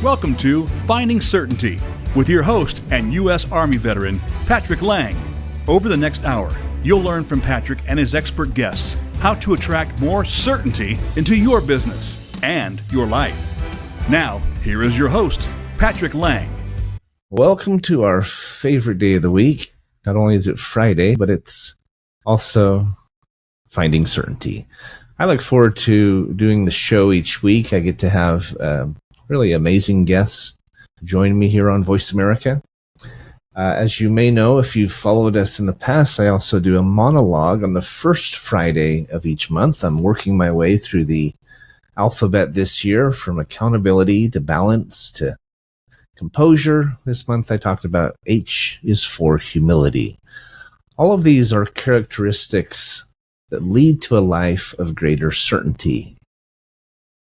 Welcome to Finding Certainty with your host and U.S. Army veteran, Patrick Laing. Over the next hour, you'll learn from Patrick and his expert guests how to attract more certainty into your business and your life. Now, here is your host, Patrick Laing. Welcome to our favorite day of the week. Not only is it Friday, but it's also Finding Certainty. I look forward to doing the show each week. I get to have really amazing guests join me here on Voice America. As you may know, if you've followed us in the past, I also do a monologue on the first Friday of each month. I'm working my way through the alphabet this year, from accountability to balance to composure. This month I talked about H is for humility. All of these are characteristics that lead to a life of greater certainty.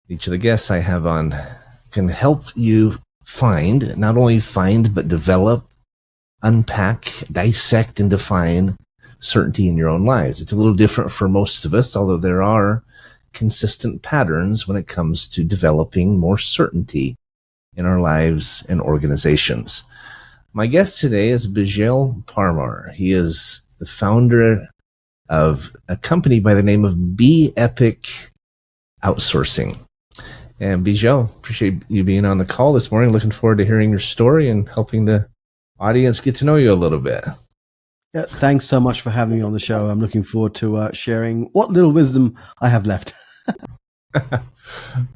Each of the guests I have on can help you not only find, but develop, unpack, dissect, and define certainty in your own lives. It's a little different for most of us, although there are consistent patterns when it comes to developing more certainty in our lives and organizations. My guest today is Beejel Parma. He is the founder of a company by the name of BeeEpic Outsourcing. And Beejel, appreciate you being on the call this morning. Looking forward to hearing your story and helping the audience get to know you a little bit. Yeah, thanks so much for having me on the show. I'm looking forward to sharing what little wisdom I have left.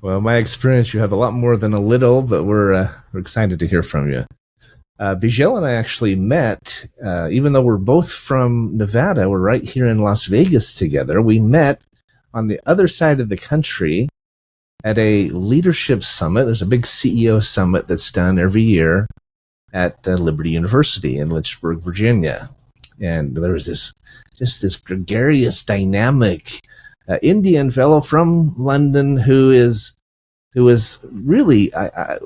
Well, my experience, you have a lot more than a little, but we're excited to hear from you. Beejel and I actually met, even though we're both from Nevada, we're right here in Las Vegas together. We met on the other side of the country at a leadership summit. There's a big CEO summit that's done every year at Liberty University in Lynchburg, Virginia. And there was this gregarious, dynamic Indian fellow from London who was really,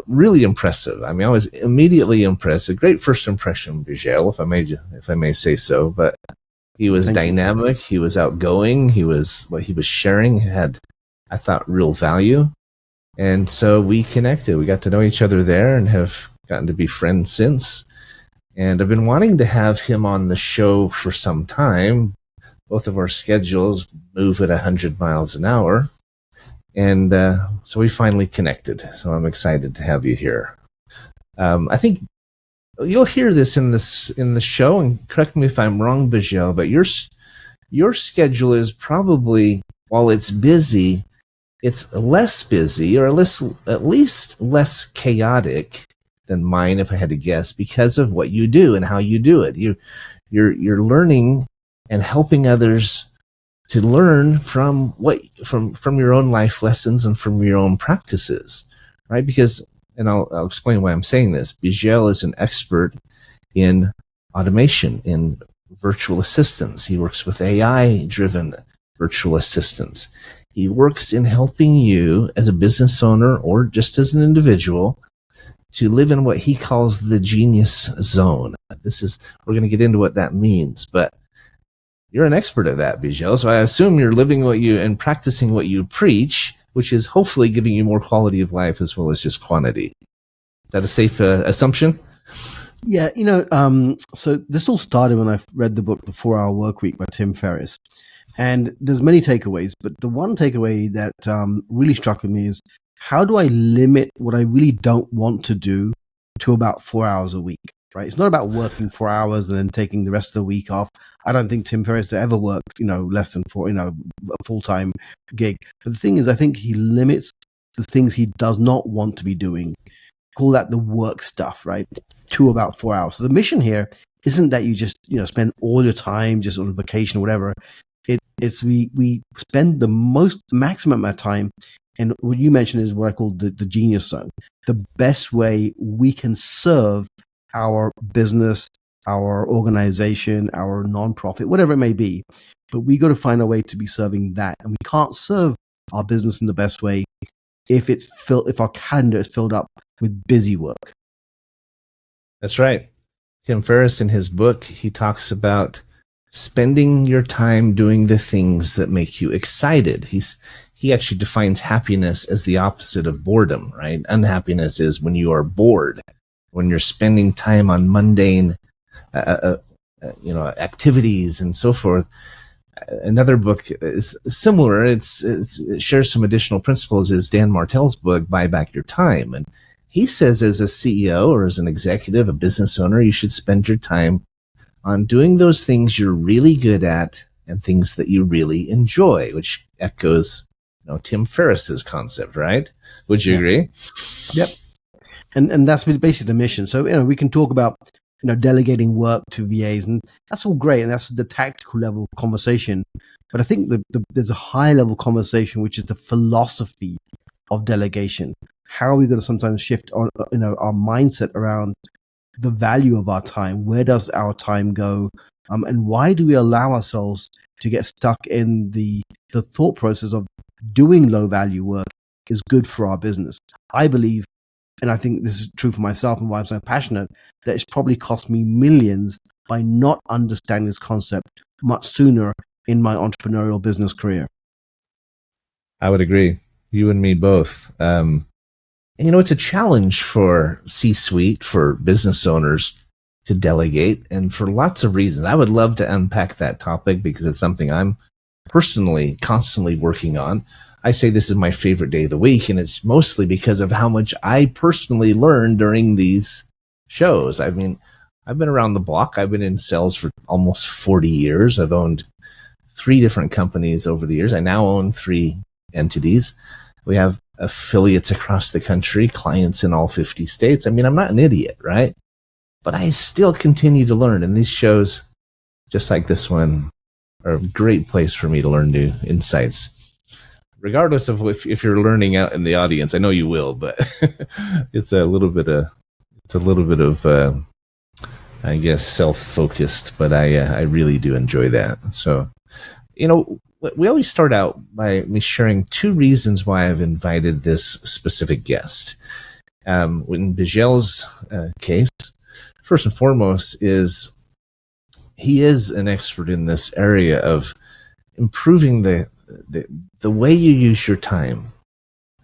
really impressive. I mean, I was immediately impressed. A great first impression, Beejel, if I may say so. But he was dynamic. He was outgoing. What he was sharing had, I thought, real value. And so we connected. We got to know each other there and have gotten to be friends since. And I've been wanting to have him on the show for some time. Both of our schedules move at 100 miles an hour. And so we finally connected. So I'm excited to have you here. I think you'll hear this in the show, and correct me if I'm wrong, Beejel, but your schedule is probably, while it's busy, it's less busy, or at least less chaotic than mine, if I had to guess, because of what you do and how you do it. You're learning and helping others to learn from your own life lessons and from your own practices, right? Because, and I'll explain why I'm saying this. Beejel is an expert in automation, in virtual assistants. He works with AI-driven virtual assistants. He works in helping you as a business owner or just as an individual to live in what he calls the genius zone. We're going to get into what that means, but you're an expert at that, Beejel. So I assume you're living and practicing what you preach, which is hopefully giving you more quality of life as well as just quantity. Is that a safe assumption? Yeah, so this all started when I read the book, The 4-Hour Workweek by Tim Ferriss. And there's many takeaways, but the one takeaway that really struck with me is, how do I limit what I really don't want to do to about 4 hours a week, right? It's not about working 4 hours and then taking the rest of the week off. I don't think Tim Ferriss ever worked, less than a full-time gig. But the thing is, I think he limits the things he does not want to be doing. Call that the work stuff, right? To about 4 hours. So the mission here isn't that you just, spend all your time just on vacation or whatever. It's we spend the maximum amount of time, and what you mentioned is what I call the genius zone. The best way we can serve our business, our organization, our nonprofit, whatever it may be. But we got to find a way to be serving that, and we can't serve our business in the best way if our calendar is filled up with busy work. That's right. Tim Ferriss, in his book, he talks about spending your time doing the things that make you excited. he actually defines happiness as the opposite of boredom, right? Unhappiness is when you are bored, when you're spending time on mundane, activities and so forth. Another book is similar. It shares some additional principles. Is Dan Martell's book, Buy Back Your Time. And he says as a CEO or as an executive, a business owner, you should spend your time on doing those things you're really good at and things that you really enjoy, which echoes, Tim Ferriss's concept, right? Would you agree? Yep. And that's basically the mission. So, we can talk about, delegating work to VAs, and that's all great. And that's the tactical level conversation. But I think there's a high level conversation, which is the philosophy of delegation. How are we going to sometimes shift our mindset around the value of our time? Where does our time go? And why do we allow ourselves to get stuck in the thought process of doing low value work is good for our business? I believe, and I think this is true for myself and why I'm so passionate, that it's probably cost me millions by not understanding this concept much sooner in my entrepreneurial business career. I would agree. You and me both. It's a challenge for C-suite, for business owners to delegate, and for lots of reasons. I would love to unpack that topic because it's something I'm personally constantly working on. I say this is my favorite day of the week, and it's mostly because of how much I personally learned during these shows. I mean, I've been around the block. I've been in sales for almost 40 years. I've owned 3 different companies over the years. I now own 3 entities. We have affiliates across the country, clients in all 50 states. I mean, I'm not an idiot, right? But I still continue to learn, and these shows, just like this one, are a great place for me to learn new insights. Regardless of if you're learning out in the audience, I know you will, but it's a little bit of I guess self-focused, but I really do enjoy that. So, we always start out by me sharing 2 reasons why I've invited this specific guest. In Beejel's case, first and foremost is he is an expert in this area of improving the way you use your time.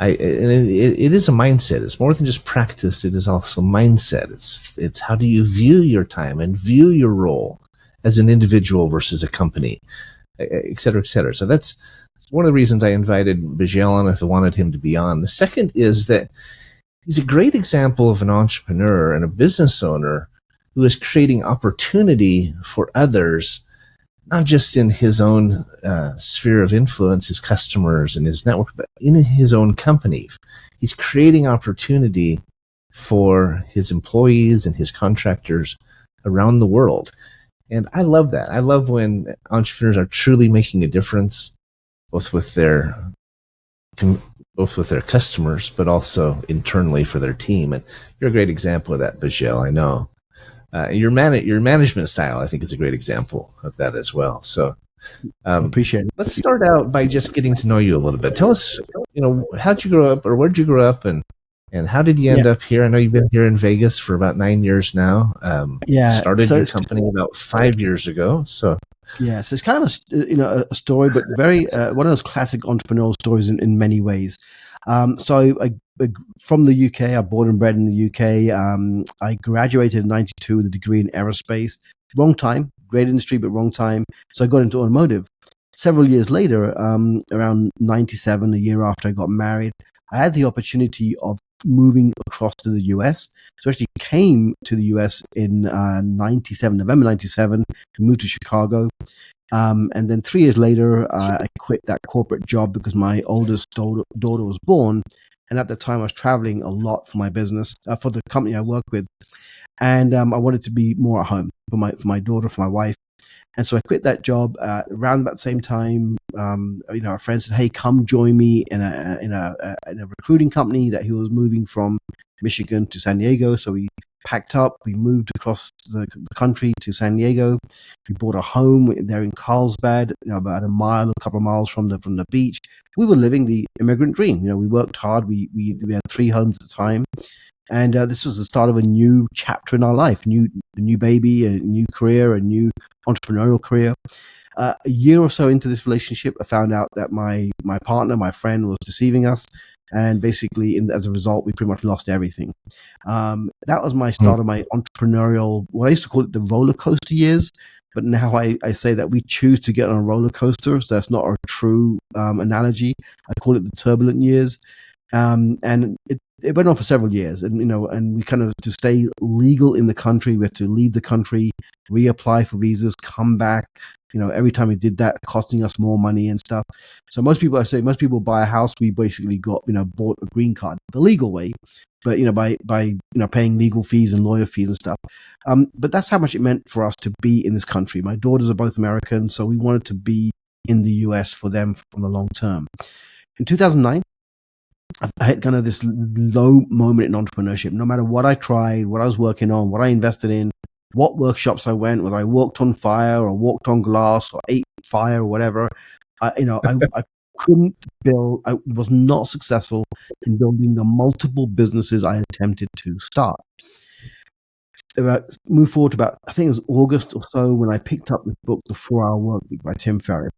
It is a mindset. It's more than just practice. It is also mindset. It's how do you view your time and view your role as an individual versus a company, et cetera, et cetera. So that's one of the reasons I invited Beejel on if I wanted him to be on. The second is that he's a great example of an entrepreneur and a business owner who is creating opportunity for others, not just in his own sphere of influence, his customers and his network, but in his own company. He's creating opportunity for his employees and his contractors around the world. And I love that. I love when entrepreneurs are truly making a difference, both with their customers, but also internally for their team. And you're a great example of that, Beejel, I know. Your management style, I think, is a great example of that as well. So, appreciate it. Let's start out by just getting to know you a little bit. Tell us, how'd you grow up, or where'd you grow up, and how did you end up here? I know you've been here in Vegas for about 9 years now. Started your company about 5 years ago. So, so it's kind of a story, but very one of those classic entrepreneurial stories in many ways. So I from the UK, I'm born and bred in the UK. I graduated in 92 with a degree in aerospace. Wrong time, great industry, but wrong time. So I got into automotive. Several years later, around 97, a year after I got married, I had the opportunity of moving across to the US. So I actually came to the US in November 97, moved to Chicago. And then 3 years later, I quit that corporate job because my oldest daughter was born. And at the time, I was traveling a lot for my business, for the company I work with. And I wanted to be more at home for my daughter, for my wife. And so I quit that job around about the same time. Our friend said, "Hey, come join me in a recruiting company," that he was moving from Michigan to San Diego. So we packed up, we moved across the country to San Diego. We bought a home there in Carlsbad, about a couple of miles from the beach. We were living the immigrant dream. We worked hard. We had 3 homes at a time. And this was the start of a new chapter in our life, a new baby, a new career, a new entrepreneurial career. A year or so into this relationship, I found out that my partner, my friend, was deceiving us. And basically, as a result, we pretty much lost everything. That was my start of my entrepreneurial, what I used to call it the roller coaster years. But now I say that we choose to get on a roller coaster. So that's not a true analogy. I call it the turbulent years. And it went on for several years. And, and we kind of, to stay legal in the country, we had to leave the country, reapply for visas, come back. Every time we did that, costing us more money and stuff. So most people buy a house. We basically bought a green card the legal way, but by paying legal fees and lawyer fees and stuff. But that's how much it meant for us to be in this country. My daughters are both American, so we wanted to be in the US for them from the long term. In 2009, I had kind of this low moment in entrepreneurship. No matter what I tried, what I was working on, what I invested in, what workshops I went, whether I walked on fire or walked on glass or ate fire or whatever, I couldn't build. I was not successful in building the multiple businesses I attempted to start. Move forward to about, I think it was August or so, when I picked up the book, The 4-Hour Workweek by Tim Ferriss.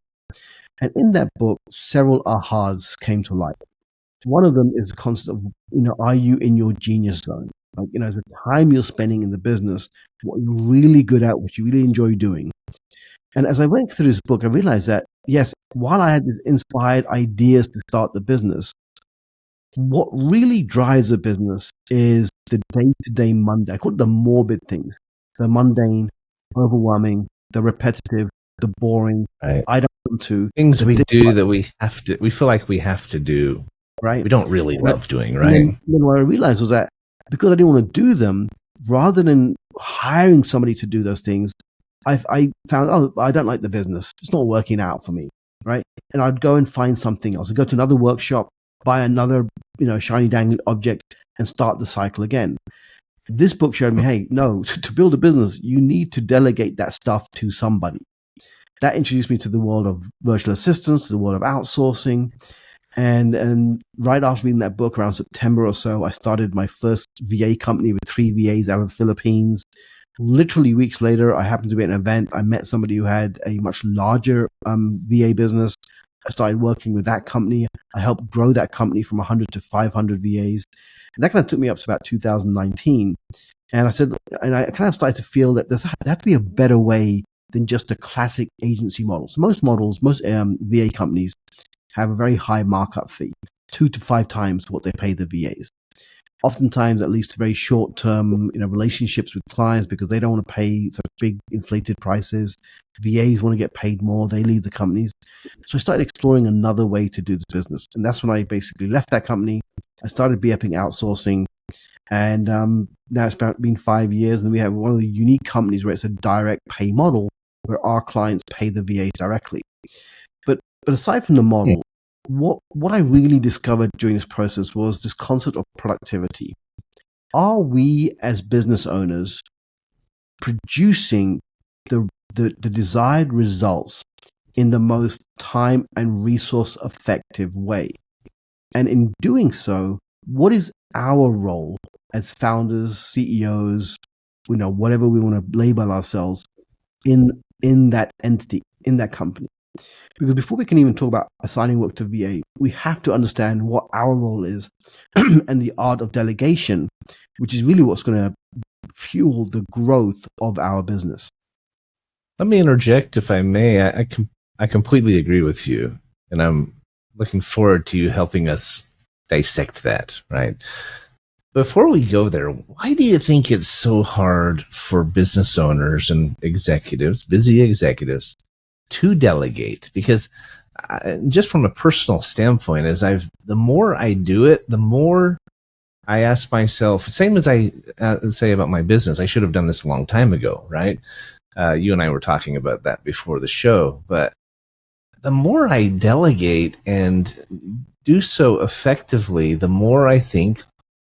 And in that book, several ahas came to light. One of them is the concept of, are you in your genius zone? Like, as the time you're spending in the business, what you're really good at, what you really enjoy doing. And as I went through this book, I realized that, yes, while I had these inspired ideas to start the business, what really drives a business is the day-to-day mundane. I call it the morbid things. The mundane, overwhelming, the repetitive, the boring. Right. I don't want to. Things we do that we feel like we have to do. Right. We don't really love doing, right? And then what I realized was that because I didn't want to do them, rather than hiring somebody to do those things, I found, I don't like the business. It's not working out for me, right? And I'd go and find something else. I'd go to another workshop, buy another, shiny dangling object, and start the cycle again. This book showed me, hey, no, to build a business, you need to delegate that stuff to somebody. That introduced me to the world of virtual assistants, to the world of outsourcing. And right after reading that book, around September or so, I started my first VA company with 3 VAs out of the Philippines. Literally weeks later, I happened to be at an event. I met somebody who had a much larger VA business. I started working with that company. I helped grow that company from 100 to 500 VAs. And that kind of took me up to about 2019. And I said, and I kind of started to feel that there had to be a better way than just a classic agency model. So most VA companies have a very high markup fee, 2 to 5 times what they pay the VAs. Oftentimes, at least very short-term, relationships with clients, because they don't want to pay such big inflated prices. VAs want to get paid more; they leave the companies. So I started exploring another way to do this business, and that's when I basically left that company. I started BeeEpic Outsourcing, and now it's been 5 years, and we have one of the unique companies where it's a direct pay model, where our clients pay the VAs directly. But aside from the model, what I really discovered during this process was this concept of productivity. Are we as business owners producing the desired results in the most time and resource effective way? And in doing so, what is our role as founders, CEOs, whatever we want to label ourselves in that entity, in that company? Because before we can even talk about assigning work to VA, we have to understand what our role is and the art of delegation, which is really what's going to fuel the growth of our business. Let me interject, if I may. I completely agree with you, and I'm looking forward to you helping us dissect that, right? Before we go there, why do you think it's so hard for business owners and executives, busy executives, to delegate? Because just from a personal standpoint, the more I do it, the more I ask myself, same as I say about my business, I should have done this a long time ago, right? You and I were talking about that before the show, but the more I delegate and do so effectively, the more I think,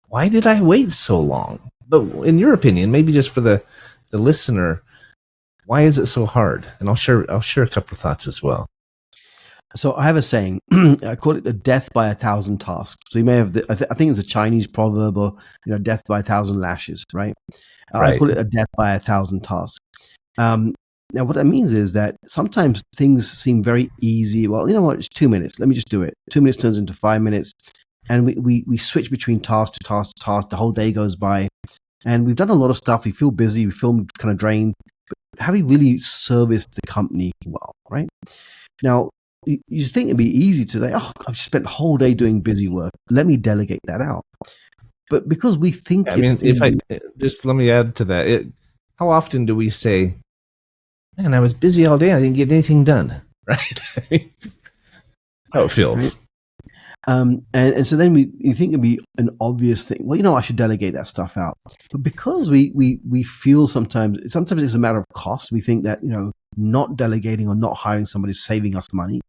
why did I wait so long? But in your opinion, maybe just for the listener, why is it so hard? And I'll share a couple of thoughts as well. So I have a saying, I call it the death by 1,000 tasks. So you may have, I think it's a Chinese proverb, or death by 1,000 lashes, right? Right. I call it a death by 1,000 tasks. Now, what that means is that sometimes things seem very easy. Well, you know what? It's 2 minutes. Let me just do it. 2 minutes turns into 5 minutes. And we switch between task to task to task. The whole day goes by. And we've done a lot of stuff. We feel busy. We feel kind of drained. But have we really serviced the company well, right? Now, you think it'd be easy to say, oh, I've spent the whole day doing busy work. Let me delegate that out. But because we think let me add to that. How often do we say, man, I was busy all day. I didn't get anything done, right? How it feels. Right? And so then you think it'd be an obvious thing. Well, I should delegate that stuff out. But because we feel sometimes it's a matter of cost. We think that, not delegating or not hiring somebody is saving us money.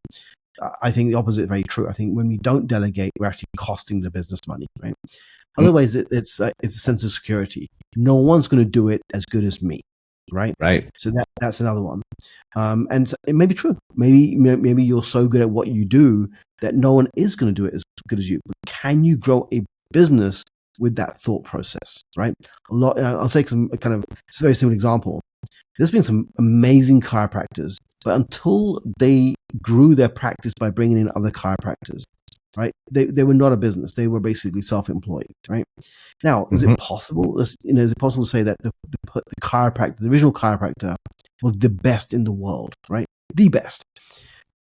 I think the opposite is very true. I think when we don't delegate, we're actually costing the business money, right? Otherwise, it's a sense of security. No one's going to do it as good as me, right? Right. So that's another one. And it may be true. Maybe you're so good at what you do that no one is going to do it as good as you. But can you grow a business with that thought process, right? I'll take it's a very simple example. There's been some amazing chiropractors, but until they grew their practice by bringing in other chiropractors, right? They were not a business. They were basically self-employed, right? Now, is it possible? Is it possible to say that the chiropractor, the original chiropractor, was the best in the world, right? The best.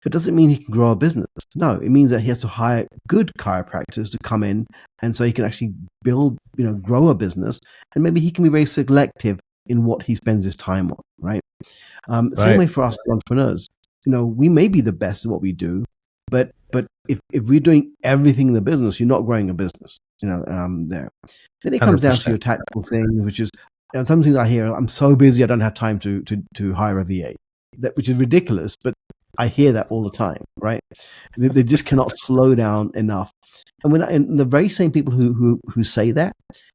But does it mean he can grow a business? No, it means that he has to hire good chiropractors to come in, and so he can actually build, grow a business, and maybe he can be very selective in what he spends his time on, right? Same way for us entrepreneurs. We may be the best at what we do, but if we're doing everything in the business, you're not growing a business, there. Then it comes 100%. Down to your tactical thing, which is something I hear, I'm so busy, I don't have time to hire a VA, which is ridiculous, but I hear that all the time, right? They just cannot slow down enough. And the very same people who say that,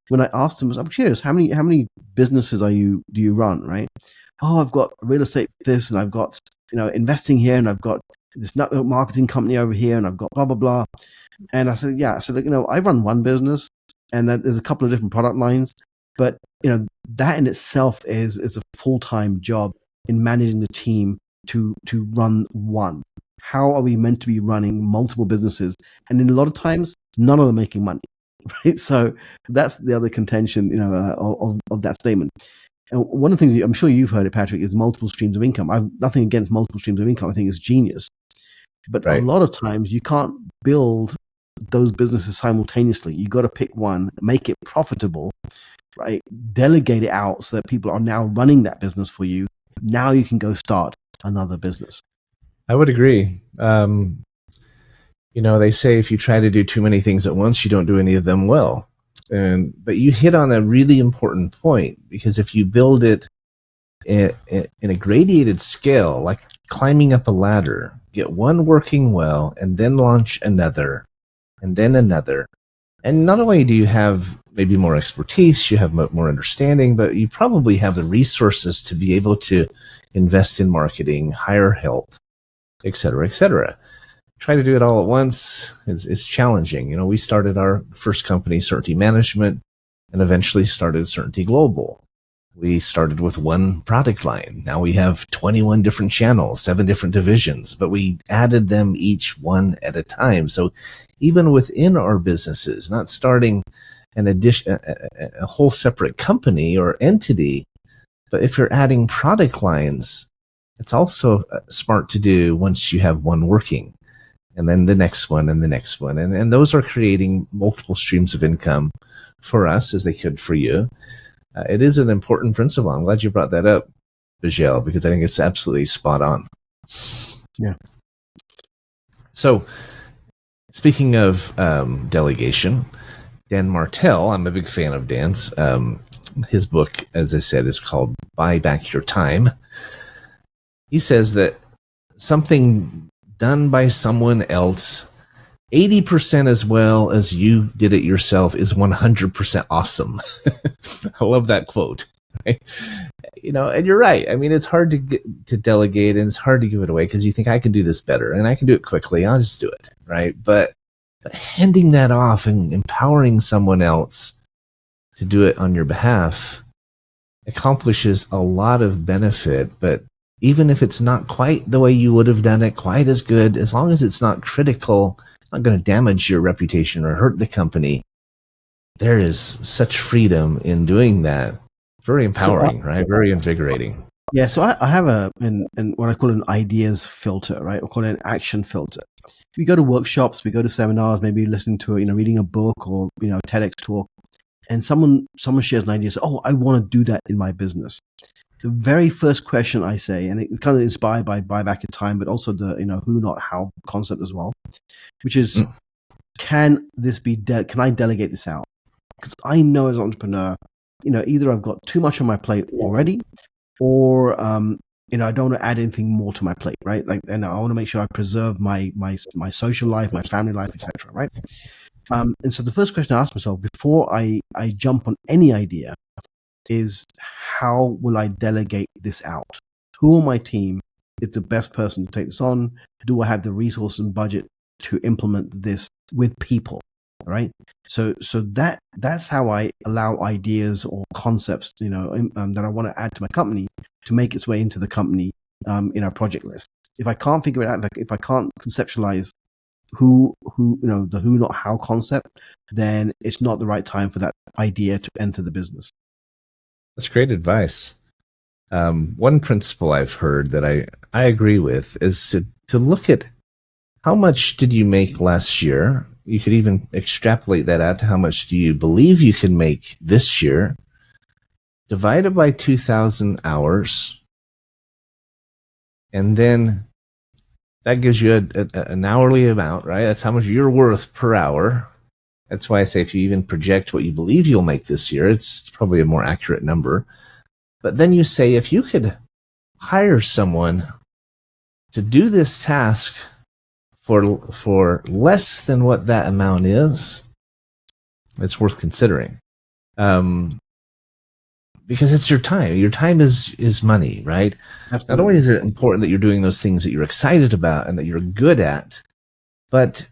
when I ask them, I'm curious, how many businesses do you run, right? Oh, I've got real estate this, and I've got investing here, and I've got this network marketing company over here, and I've got blah blah blah. And I said, yeah, so I run one business, and there's a couple of different product lines, but that in itself is a full-time job in managing the team to run one. How are we meant to be running multiple businesses? And in a lot of times, none of them making money, right? So that's the other contention, of that statement. And one of the things I'm sure you've heard it, Patrick, is multiple streams of income. I've nothing against multiple streams of income. I think it's genius. But right. A lot of times you can't build those businesses simultaneously. You got to pick one, make it profitable, right? Delegate it out so that people are now running that business for you. Now you can go start another business. I would agree. They say if you try to do too many things at once, you don't do any of them well. But you hit on a really important point, because if you build it in a gradated scale, like climbing up a ladder, get one working well, and then launch another, and then another. And not only do you have maybe more expertise, you have more understanding, but you probably have the resources to be able to invest in marketing, hire help, et cetera, et cetera. Try to do it all at once is challenging. We started our first company, Certainty Management, and eventually started Certainty Global. We started with one product line. Now we have 21 different channels, 7 different divisions, but we added them each one at a time. So even within our businesses, not starting a whole separate company or entity, but if you're adding product lines, it's also smart to do once you have one working, and then the next one and the next one. And those are creating multiple streams of income for us, as they could for you. It is an important principle. I'm glad you brought that up, Beejel, because I think it's absolutely spot on. Yeah. So, speaking of delegation, Dan Martell, I'm a big fan of Dan's. His book, as I said, is called Buy Back Your Time. He says that something done by someone else 80% as well as you did it yourself is 100% awesome. I love that quote. Right? And you're right. I mean, it's hard to delegate, and it's hard to give it away because you think I can do this better and I can do it quickly. I'll just do it. Right. But handing that off and empowering someone else to do it on your behalf accomplishes a lot of benefit, but even if it's not quite the way you would have done it, quite as good, as long as it's not critical, it's not going to damage your reputation or hurt the company. There is such freedom in doing that. Very empowering, right? Very invigorating. Yeah, so I have and what I call an ideas filter, right? I call it an action filter. We go to workshops, we go to seminars, maybe listening to reading a book or TEDx talk, and someone shares an idea. Says, "Oh, I want to do that in my business." The very first question I say, and it's kind of inspired by Buy Back Your Time, but also the who not how concept as well, which is, can I delegate this out? Because I know as an entrepreneur, either I've got too much on my plate already, or I don't want to add anything more to my plate, right? Like, and I want to make sure I preserve my social life, my family life, etc. Right? And so the first question I ask myself before I jump on any idea is, how will I delegate this out? Who on my team is the best person to take this on? Do I have the resources and budget to implement this with people? Right. So that's how I allow ideas or concepts, that I want to add to my company to make its way into the company in our project list. If I can't figure it out, if I can't conceptualize the who not how concept, then it's not the right time for that idea to enter the business. That's great advice. One principle I've heard that I agree with is to look at how much did you make last year. You could even extrapolate that out to how much do you believe you can make this year, divided by 2,000 hours, and then that gives you an hourly amount, right? That's how much you're worth per hour. That's why I say if you even project what you believe you'll make this year, it's probably a more accurate number. But then you say, if you could hire someone to do this task for less than what that amount is, it's worth considering. Because it's your time. Your time is money, right? Absolutely. Not only is it important that you're doing those things that you're excited about and that you're good at, but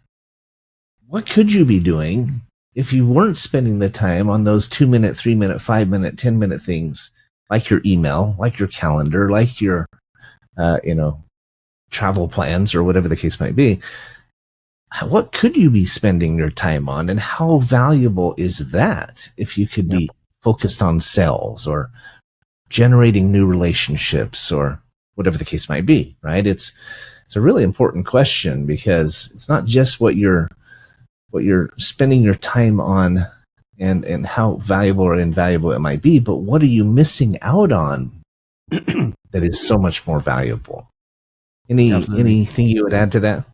what could you be doing if you weren't spending the time on those 2-minute, 3-minute, 5-minute, 10-minute things, like your email, like your calendar, like your, travel plans or whatever the case might be? What could you be spending your time on, and how valuable is that if you could be focused on sales or generating new relationships or whatever the case might be, right? It's a really important question, because it's not just what you're spending your time on and how valuable or invaluable it might be, but what are you missing out on that is so much more valuable? Anything you would add to that?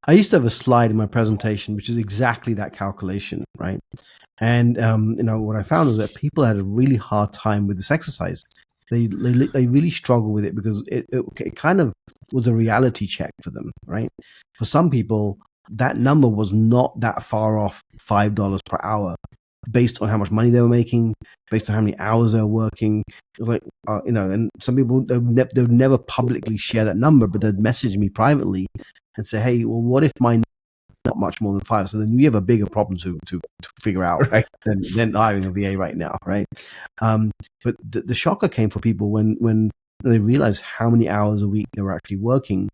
I used to have a slide in my presentation, which is exactly that calculation, right? And what I found was that people had a really hard time with this exercise. They really struggle with it because it kind of was a reality check for them, right? For some people, that number was not that far off $5 per hour, based on how much money they were making, based on how many hours they were working. Like, and some people, they would never publicly share that number, but they'd message me privately and say, "Hey, well, what if mine not much more than 5?" So then we have a bigger problem to figure out, right, than hiring a VA right now, right? But the shocker came for people when they realized how many hours a week they were actually working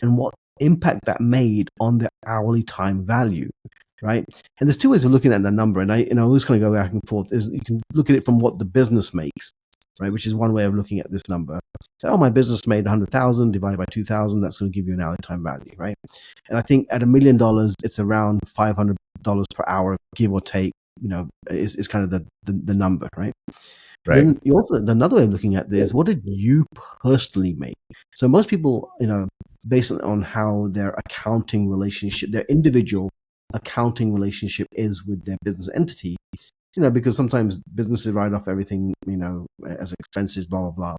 and what impact that made on their hourly time value, right? And there's two ways of looking at that number, and I always kind of go back and forth. Is you can look at it from what the business makes, right, which is one way of looking at this number. So, my business made 100,000 divided by 2,000. That's going to give you an hourly time value, right? And I think at $1 million, it's around $500 per hour, give or take. Is kind of the number, right? Right. Then you also, another way of looking at this, what did you personally make? So most people, based on how their accounting relationship, their individual accounting relationship is with their business entity, because sometimes businesses write off everything, as expenses, blah, blah, blah.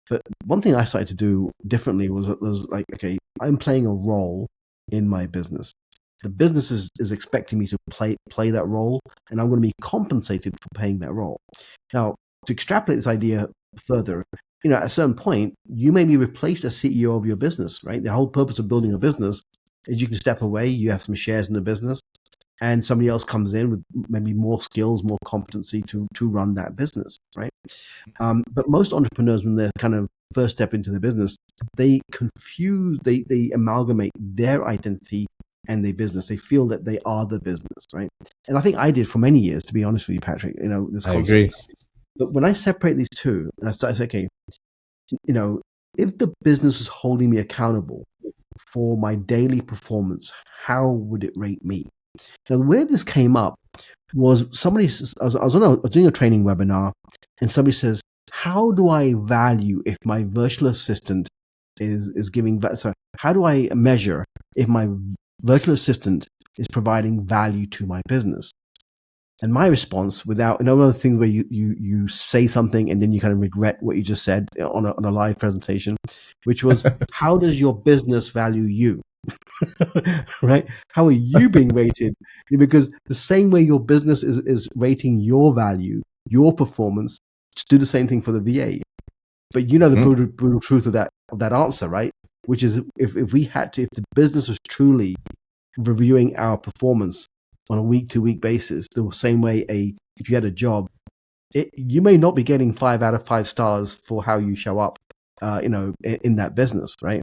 But one thing I started to do differently was like, okay, I'm playing a role in my business. The business is expecting me to play that role, and I'm going to be compensated for playing that role. Now, to extrapolate this idea further, at a certain point, you may be replaced as CEO of your business, right? The whole purpose of building a business is you can step away, you have some shares in the business, and somebody else comes in with maybe more skills, more competency to run that business, right? But most entrepreneurs, when they're kind of first step into the business, they amalgamate their identity and their business. They feel that they are the business, right? And I think I did for many years, to be honest with you, Patrick. This I concept. agree. But when I separate these two, and I start to say, okay, if the business is holding me accountable for my daily performance, how would it rate me? Now, where this came up was I was doing a training webinar, and somebody says, how do I value if my virtual assistant is giving, so how do I measure if my virtual assistant is providing value to my business? And my response, without, one of those things where you say something and then you kind of regret what you just said on a live presentation, which was, how does your business value you? Right? How are you being rated? Because the same way your business is rating your value, your performance, to do the same thing for the VA. But the brutal truth of that answer, right? Which is, if the business was truly reviewing our performance on a week-to-week basis, the same way if you had a job, you may not be getting 5 out of 5 stars for how you show up, in that business, right?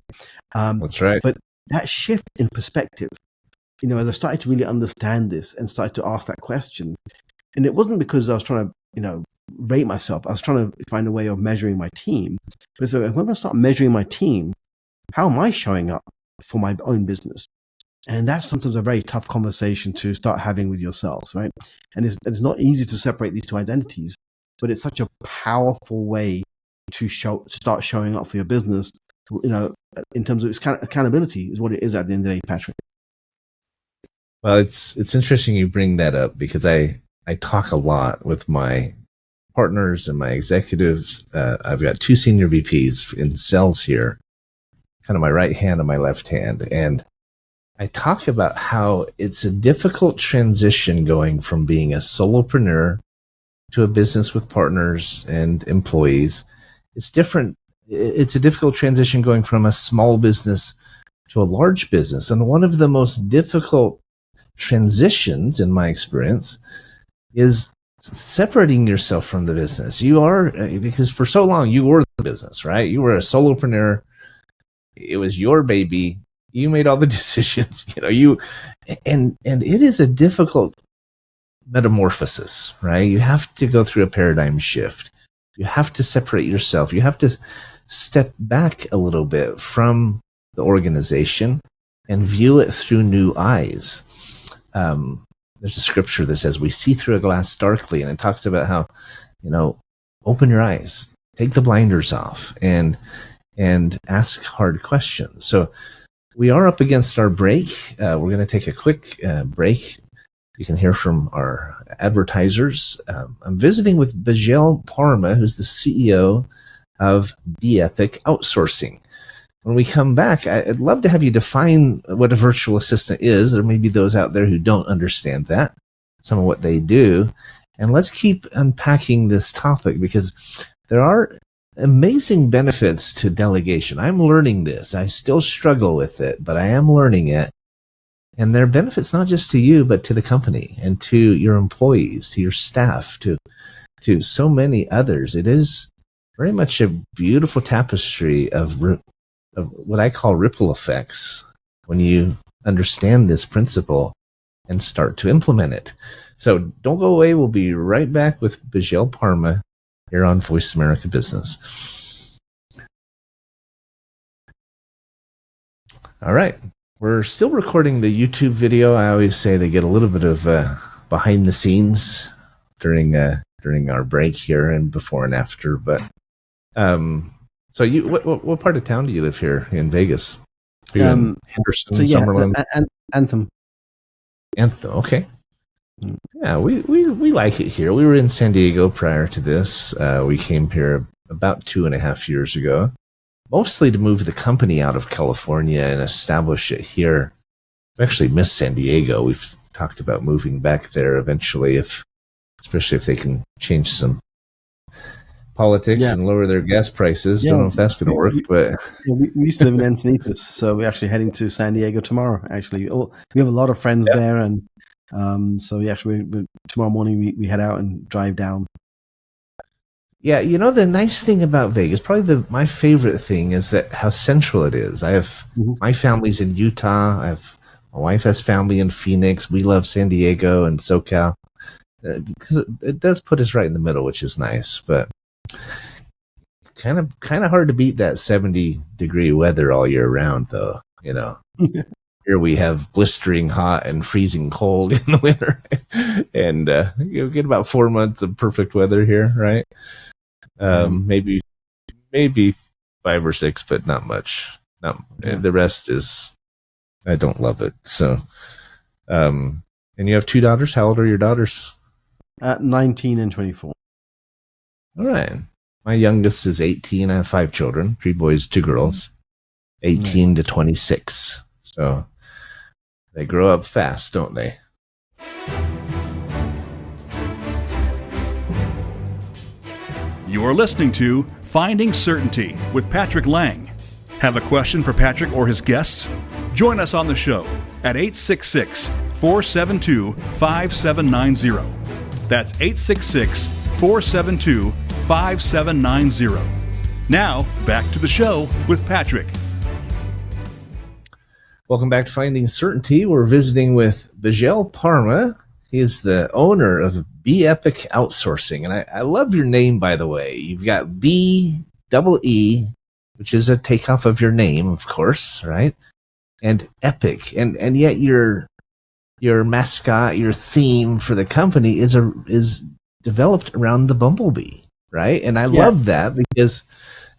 That's right. But that shift in perspective, as I started to really understand this and started to ask that question, and it wasn't because I was trying to, rate myself. I was trying to find a way of measuring my team. But so when I start measuring my team, how am I showing up for my own business? And that's sometimes a very tough conversation to start having with yourselves, right? And it's not easy to separate these two identities, but it's such a powerful way to start showing up for your business, in terms of its accountability is what it is at the end of the day, Patrick. Well, it's interesting you bring that up, because I talk a lot with my partners and my executives. I've got 2 senior VPs in sales here, kind of my right hand and my left hand. And I talk about how it's a difficult transition going from being a solopreneur to a business with partners and employees. It's different. It's a difficult transition going from a small business to a large business. And one of the most difficult transitions, in my experience, is separating yourself from the business. Because for so long you were the business, right? You were a solopreneur. It was your baby. You made all the decisions, and it is a difficult metamorphosis, right? You have to go through a paradigm shift. You have to separate yourself. You have to step back a little bit from the organization and view it through new eyes. There's a scripture that says we see through a glass darkly, and it talks about how, open your eyes, take the blinders off, and ask hard questions. So we are up against our break. We're going to take a quick break. You can hear from our advertisers. I'm visiting with Beejel Parma, who's the CEO of BeeEpic Outsourcing. When we come back, I'd love to have you define what a virtual assistant is. There may be those out there who don't understand that, some of what they do. And let's keep unpacking this topic, because there are amazing benefits to delegation. I'm learning this. I still struggle with it, but I am learning it. And there are benefits not just to you, but to the company and to your employees, to your staff, to so many others. It is very much a beautiful tapestry of what I call ripple effects when you understand this principle and start to implement it. So don't go away. We'll be right back with Beejel Parma here on Voice America Business. All right. We're still recording the YouTube video. I always say they get a little bit of behind the scenes during our break here and before and after. But so you, what part of town do you live here in Vegas? Are you in Henderson, Summerlin? Anthem. Anthem. Okay. Yeah, we like it here. We were in San Diego prior to this. We came here about 2.5 years ago, mostly to move the company out of California and establish it here. We actually miss San Diego. We've talked about moving back there eventually, especially if they can change some politics and lower their gas prices. Don't know if that's going to work, but we used to live in Encinitas, so we're actually heading to San Diego tomorrow. Actually, we have a lot of friends there, and so we tomorrow morning we head out and drive down. Yeah, the nice thing about Vegas, probably my favorite thing, is that how central it is. I have Mhm. my family's in Utah. My wife has family in Phoenix. We love San Diego and SoCal because it does put us right in the middle, which is nice. But kind of hard to beat that 70-degree weather all year round, though. Here we have blistering hot and freezing cold in the winter, and you get about 4 months of perfect weather here, right? Maybe 5 or 6, but not much. The rest is, I don't love it. So, and you have 2 daughters. How old are your daughters? 19 and 24. All right. My youngest is 18. I have 5 children, 3 boys, 2 girls, 18 to 26. So they grow up fast, don't they? You are listening to Finding Certainty with Patrick Laing. Have a question for Patrick or his guests? Join us on the show at 866-472-5790. That's 866-472-5790. Now, back to the show with Patrick. Welcome back to Finding Certainty. We're visiting with Beejel Parma. He is the owner of BeeEpic Outsourcing. And I love your name, by the way. You've got B-E-E, which is a takeoff of your name, of course, right? And Epic. And yet your mascot, your theme for the company is developed around the bumblebee, right? And I love that because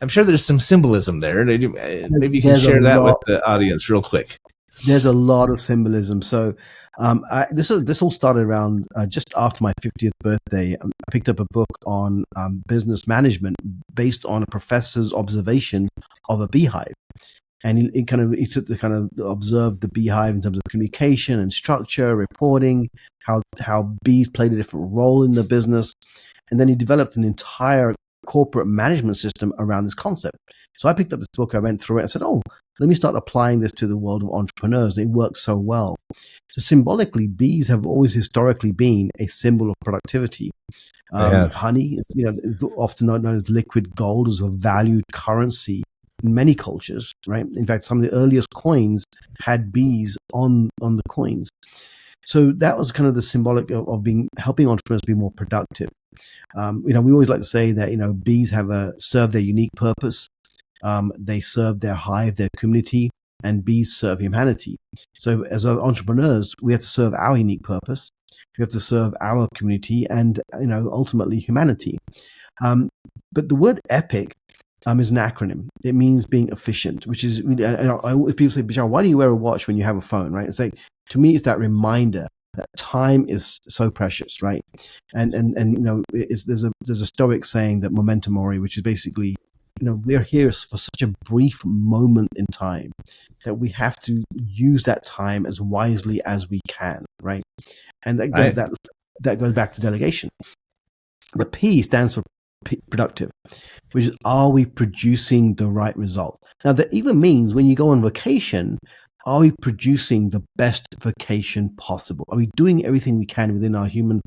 I'm sure there's some symbolism there. Maybe you can share that with the audience real quick. There's a lot of symbolism. So this all started around just after my 50th birthday. I picked up a book on business management based on a professor's observation of a beehive. And he observed the beehive in terms of communication and structure, reporting, how bees played a different role in the business. And then he developed an entire corporate management system around this concept. So I picked up this book, I went through it, I said, let me start applying this to the world of entrepreneurs. And it works so well. So symbolically, bees have always historically been a symbol of productivity. Honey, is often known as liquid gold, as a valued currency in many cultures, right? In fact, some of the earliest coins had bees on the coins. So that was kind of the symbolic of helping entrepreneurs be more productive. We always like to say that bees serve their unique purpose. They serve their hive, their community, and bees serve humanity. So as entrepreneurs, we have to serve our unique purpose. We have to serve our community and ultimately humanity. But the word epic is an acronym. It means being efficient, which is people say, Beejel, why do you wear a watch when you have a phone, right? It's like, to me, it's that reminder that time is so precious, right? And there's a Stoic saying that memento mori, which is basically, we're here for such a brief moment in time that we have to use that time as wisely as we can, right? And that goes back to delegation. The P stands for productive, which is, are we producing the right result? Now, that even means when you go on vacation, are we producing the best vacation possible? Are we doing everything we can within our human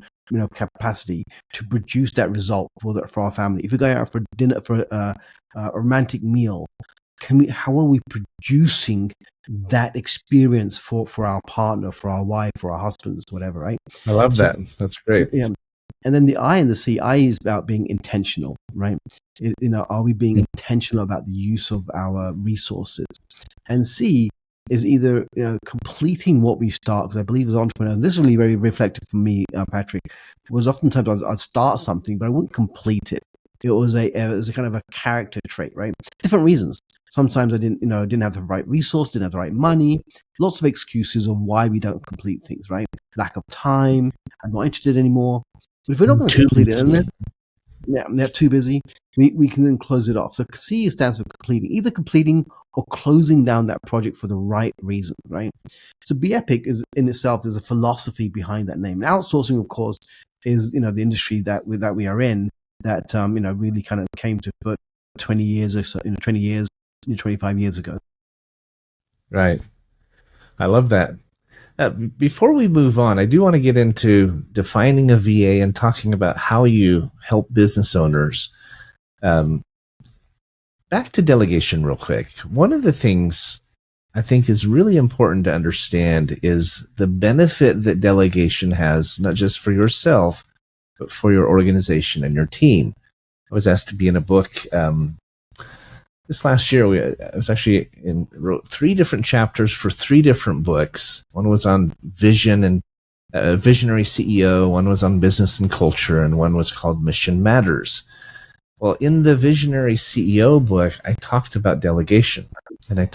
capacity to produce that result for our family? If we're going out for dinner, for a romantic meal, how are we producing that experience for our partner, for our wife, for our husbands, whatever, right? I love that. That's great. Yeah. And then the I and the C, I is about being intentional, right? Are we being intentional about the use of our resources? And C is either completing what we start, because I believe as entrepreneurs, and this is really very reflective for me, Patrick, was oftentimes I'd start something, but I wouldn't complete it. It was a kind of a character trait, right? Different reasons. Sometimes I didn't have the right resource, didn't have the right money, lots of excuses of why we don't complete things, right? Lack of time, I'm not interested anymore. But if we're not going to complete it, they're too busy, we can then close it off. So C stands for completing, either completing or closing down that project for the right reason, right? So BeeEpic is in itself, there's a philosophy behind that name. And outsourcing, of course, is the industry that we are in, that really kind of came to foot 20 years or so, 20 years, 25 years ago. Right. I love that. Before we move on, I do want to get into defining a VA and talking about how you help business owners Um, Back to delegation real quick. One of the things I think is really important to understand is the benefit that delegation has, not just for yourself, but for your organization and your team. I was asked to be in a book this last year. I was actually wrote 3 different chapters for 3 different books. One was on vision and visionary CEO. One was on business and culture, and one was called Mission Matters. Well, in the Visionary CEO book, I talked about delegation, and I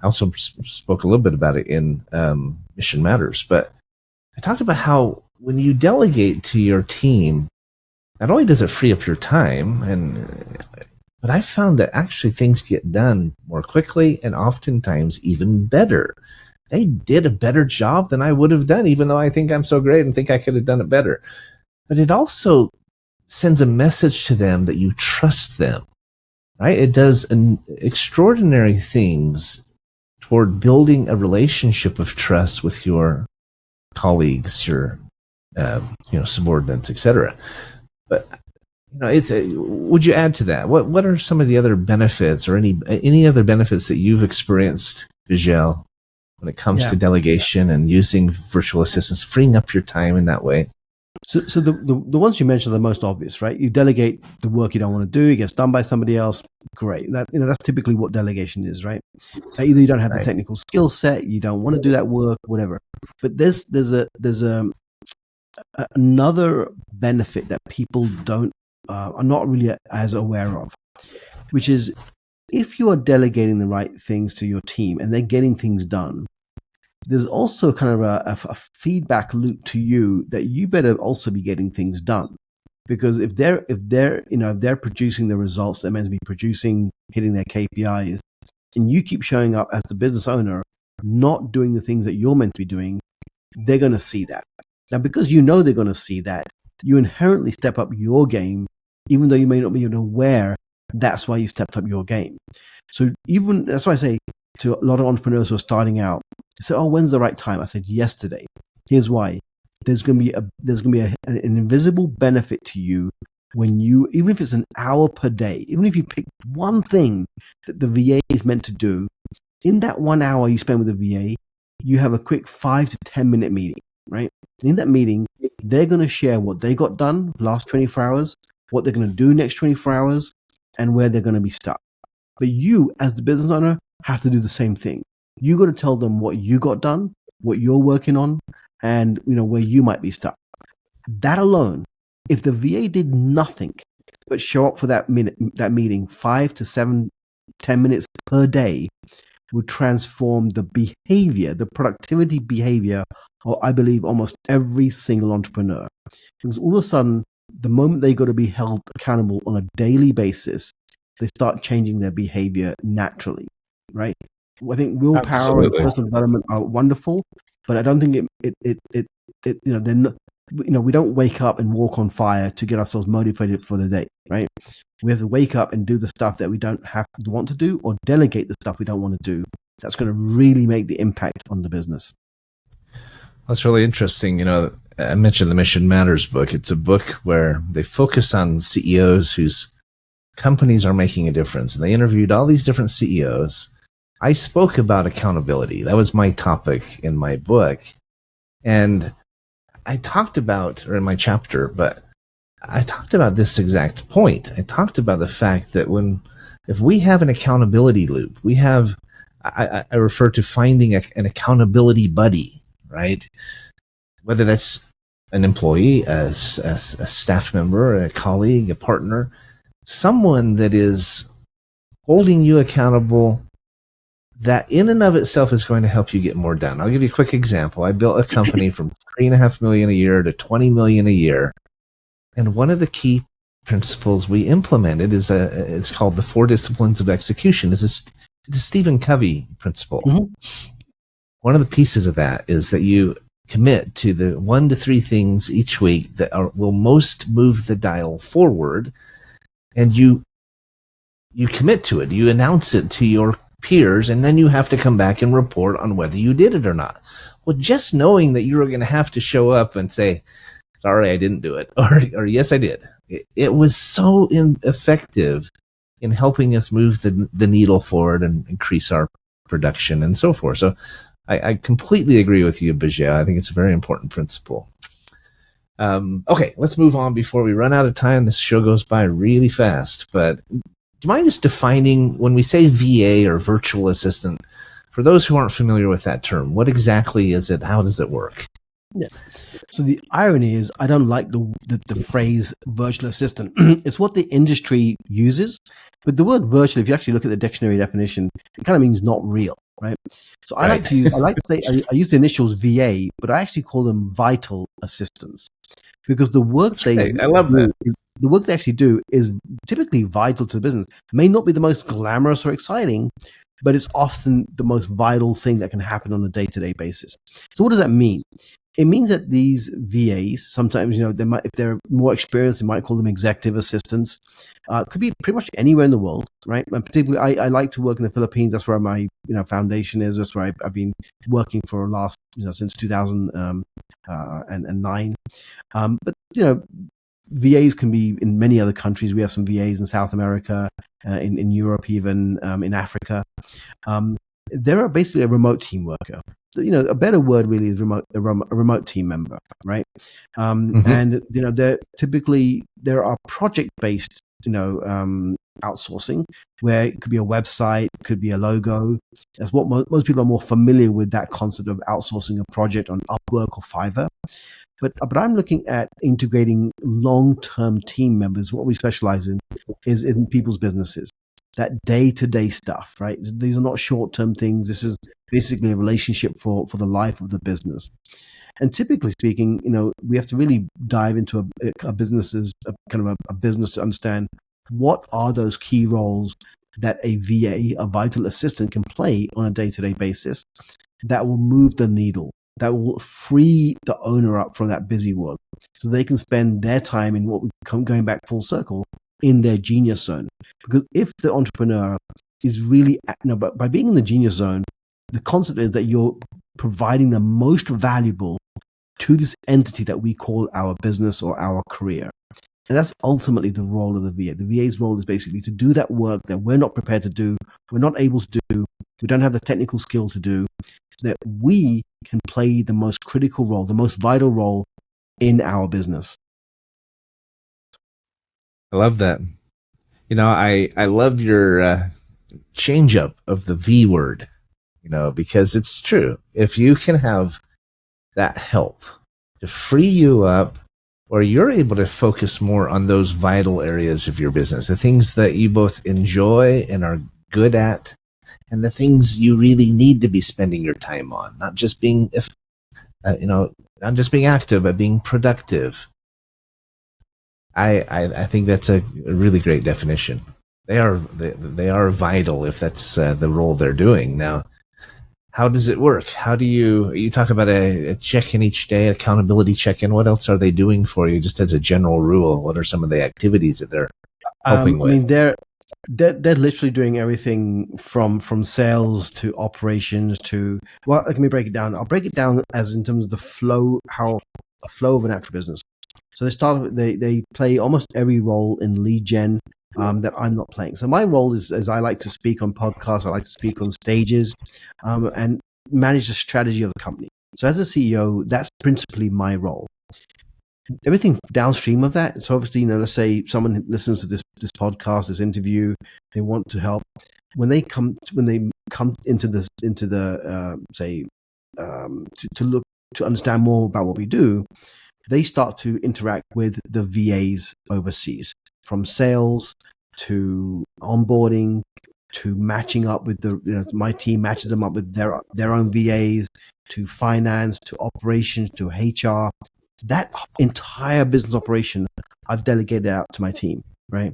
also spoke a little bit about it in Mission Matters, but I talked about how when you delegate to your team, not only does it free up your time, but I found that actually things get done more quickly and oftentimes even better. They did a better job than I would have done, even though I think I'm so great and think I could have done it better. But it also sends a message to them that you trust them, right? It does extraordinary things toward building a relationship of trust with your colleagues, your subordinates, etc. But would you add to that? What are some of the other benefits, or any other benefits that you've experienced, Beejel, when it comes to delegation and using virtual assistants, freeing up your time in that way? So the ones you mentioned are the most obvious, right? You delegate the work you don't want to do; it gets done by somebody else. Great. That's typically what delegation is, right? Either you don't have the technical skill set, you don't want to do that work, whatever. But there's another benefit that people are not really as aware of, which is if you are delegating the right things to your team and they're getting things done, there's also kind of a feedback loop to you that you better also be getting things done, because if they're producing the results they're meant to be producing, hitting their KPIs, and you keep showing up as the business owner not doing the things that you're meant to be doing, they're going to see that. Now, because you know they're going to see that, you inherently step up your game, even though you may not be even aware that's why you stepped up your game. So that's why I say to a lot of entrepreneurs who are starting out, they say, "Oh, when's the right time?" I said, "Yesterday." Here's why. There's going to be an invisible benefit to you when even if it's an hour per day, even if you pick one thing that the VA is meant to do, in that 1 hour you spend with the VA, you have a quick 5 to 10 minute meeting, right? And in that meeting, they're going to share what they got done last 24 hours, what they're going to do next 24 hours, and where they're going to be stuck. But you, as the business owner, have to do the same thing. You got to tell them what you got done, what you're working on, and where you might be stuck. That alone, if the VA did nothing but show up for that meeting 5 to 7, 10 minutes per day, would transform the behavior, the productivity behavior of, I believe, almost every single entrepreneur. Because all of a sudden, the moment they got to be held accountable on a daily basis, they start changing their behavior naturally, right? I think willpower and personal development are wonderful, but I don't think they're not, we don't wake up and walk on fire to get ourselves motivated for the day, right? We have to wake up and do the stuff that we don't want to do, or delegate the stuff we don't want to do. That's going to really make the impact on the business. That's really interesting. I mentioned the Mission Matters book. It's a book where they focus on CEOs whose companies are making a difference. And they interviewed all these different CEOs. I spoke about accountability. That was my topic in my book. And I talked about, or in my chapter, but I talked about this exact point. I talked about the fact that if we have an accountability loop, I refer to finding an accountability buddy, right? Whether that's an employee, a staff member, a colleague, a partner, someone that is holding you accountable, that in and of itself is going to help you get more done. I'll give you a quick example. I built a company from $3.5 million a year to $20 million a year. And one of the key principles we implemented it's called the 4 disciplines of execution. It's a Stephen Covey principle. Mm-hmm. One of the pieces of that is that you commit to the 1 to 3 things each week that will most move the dial forward, and you commit to it. You announce it to your peers, and then you have to come back and report on whether you did it or not. Well, just knowing that you're going to have to show up and say, sorry, I didn't do it, or yes, I did. It was so effective in helping us move the needle forward and increase our production and so forth. So I completely agree with you, Beejel. I think it's a very important principle. Okay, let's move on before we run out of time. This show goes by really fast, but do you mind just defining, when we say VA or virtual assistant, for those who aren't familiar with that term, what exactly is it? How does it work? Yeah. So the irony is, I don't like the phrase virtual assistant. It's what the industry uses, but the word virtual, if you actually look at the dictionary definition, it kind of means not real, right? So I like to say, I use the initials VA, but I actually call them vital assistants, because the work I love that. The work they actually do is typically vital to the business. It may not be the most glamorous or exciting, but it's often the most vital thing that can happen on a day-to-day basis. So what does that mean? It means that these VAs, sometimes, they might, if they're more experienced, they might call them executive assistants. Could be pretty much anywhere in the world, right? And particularly, I like to work in the Philippines. That's where my foundation is. That's where I've been working for last since 2009. But VAs can be in many other countries. We have some VAs in South America, in Europe, even in Africa. They're basically a remote team worker. So, a better word really is a remote team member, right? And they're typically, there are project-based, outsourcing, where it could be a website, could be a logo. That's what most people are more familiar with, that concept of outsourcing a project on Upwork or Fiverr. But I'm looking at integrating long-term team members. What we specialize in is in people's businesses, that day-to-day stuff, right? These are not short-term things. This is basically a relationship for the life of the business. And typically speaking, we have to really dive into a business to understand what are those key roles that a VA, a vital assistant, can play on a day-to-day basis that will move the needle, that will free the owner up from that busy work, so they can spend their time in what we come going back full circle, in their genius zone. Because if the entrepreneur is really, by being in the genius zone, the concept is that you're providing the most valuable to this entity that we call our business or our career. And that's ultimately the role of the VA. The VA's role is basically to do that work that we're not prepared to do, we're not able to do, we don't have the technical skill to do, so that we can play the most critical role, the most vital role in our business. I love that. I love your change up of the V word, because it's true. If you can have that help to free you up, or you're able to focus more on those vital areas of your business, the things that you both enjoy and are good at, and the things you really need to be spending your time on, not just being, not just being active, but being productive. I think that's a really great definition. They are vital if that's the role they're doing. Now, how does it work? How do you talk about a check-in each day, accountability check-in? What else are they doing for you, just as a general rule? What are some of the activities that they're helping with? They're literally doing everything from sales to operations to, let me break it down. I'll break it down as in terms of the flow, how a flow of an actual business. So they play almost every role in lead gen that I'm not playing. So my role is I like to speak on podcasts, I like to speak on stages, and manage the strategy of the company. So as a CEO, that's principally my role. Everything downstream of that. So obviously, let's say someone listens to this podcast, this interview, they want to help. When they come into the to look to understand more about what we do, they start to interact with the VAs overseas, from sales to onboarding to matching up with my team matches them up with their own VAs, to finance, to operations, to HR. That entire business operation I've delegated out to my team, right?